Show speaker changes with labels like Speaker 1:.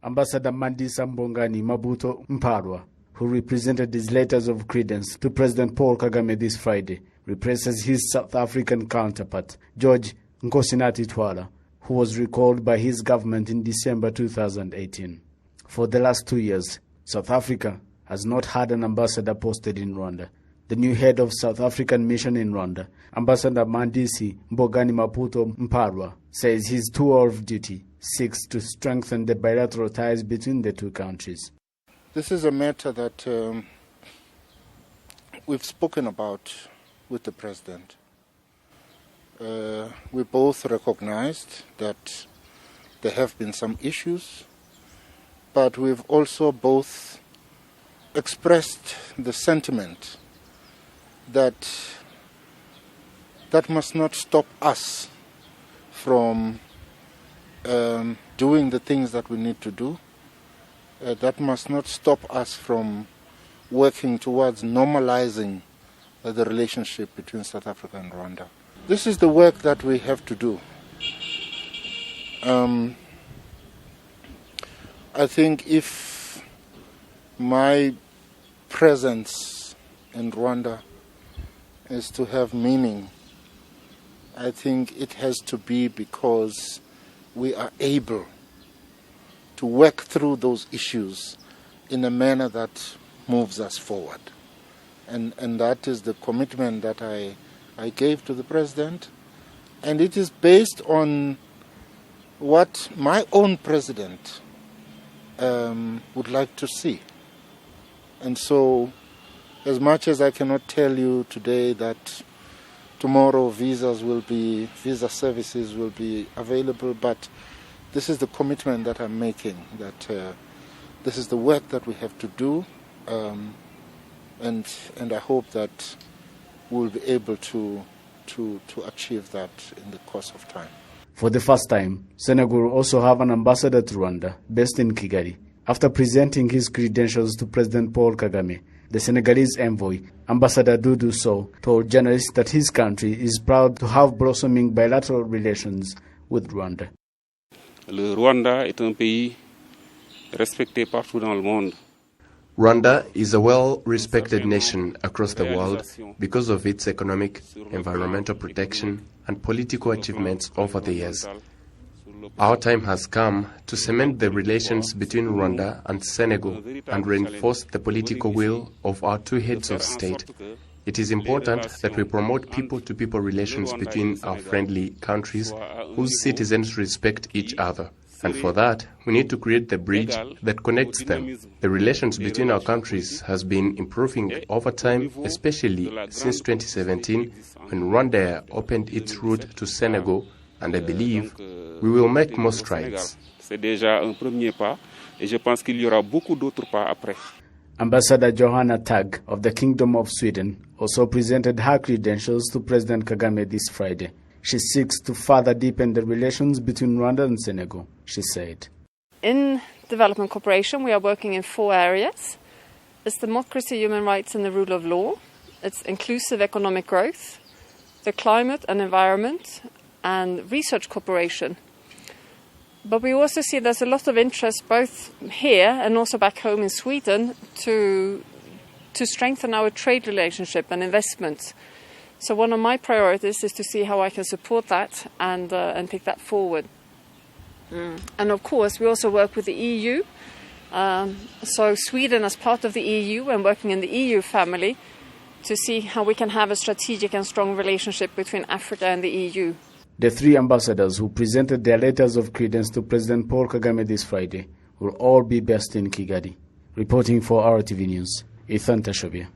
Speaker 1: Ambassador Mandisi Bongani Mabuto MPAHLWA, who represented his letters of credence to President Paul Kagame this Friday, replaces his South African counterpart, George Nkosinathi Twala, who was recalled by his government in December 2018. For the last 2 years, South Africa has not had an ambassador posted in Rwanda. The new head of South African mission in Rwanda, Ambassador Mandisi Bongani Mabuto MPAHLWA, says his tour of duty seeks to strengthen the bilateral ties between the two countries.
Speaker 2: This is a matter that we've spoken about with the President. We both recognized that there have been some issues, but we've also both expressed the sentiment that that must not stop us from doing the things that we need to do. That must not stop us from working towards normalizing the relationship between South Africa and Rwanda. This is the work that we have to do. I think if my presence in Rwanda is to have meaning, I think it has to be because we are able to work through those issues in a manner that moves us forward. And that is the commitment that I gave to the President. And it is based on what my own President would like to see. And so, as much as I cannot tell you today that tomorrow visa services will be available, but this is the commitment that I'm making, that this is the work that we have to do, and I hope that we'll be able to achieve that in the course of time.
Speaker 1: For the first time, Senegal will also have an ambassador to Rwanda, based in Kigali. After presenting his credentials to President Paul Kagame, the Senegalese envoy, Ambassador Doudou Sow, told journalists that his country is proud to have blossoming bilateral relations with Rwanda.
Speaker 3: Le Rwanda est un pays respecté partout dans le monde.
Speaker 4: Rwanda is a well-respected nation across the world because of its economic, environmental protection and political achievements over the years. Our time has come to cement the relations between Rwanda and Senegal and reinforce the political will of our two heads of state. It is important that we promote people-to-people relations between our friendly countries whose citizens respect each other. And for that, we need to create the bridge that connects them. The relations between our countries has been improving over time, especially since 2017, when Rwanda opened its route to Senegal, and I believe we will make more strides.
Speaker 3: C'est déjà un premier pas, et je pense qu'il y aura beaucoup d'autres pas après.
Speaker 1: Ambassador Johanna Tag of the Kingdom of Sweden also presented her credentials to President Kagame this Friday. She seeks to further deepen the relations between Rwanda and Senegal, she said.
Speaker 5: In development cooperation, we are working in 4 areas. It's democracy, human rights and the rule of law. It's inclusive economic growth, the climate and environment, and research cooperation. But we also see there's a lot of interest both here and also back home in Sweden to strengthen our trade relationship and investment. So one of my priorities is to see how I can support that and take that forward. And of course, we also work with the EU. So Sweden as part of the EU and working in the EU family to see how we can have a strategic and strong relationship between Africa and the EU.
Speaker 1: The 3 ambassadors who presented their letters of credence to President Paul Kagame this Friday will all be based in Kigali. Reporting for RwandaTV News, Ethan Tashobia.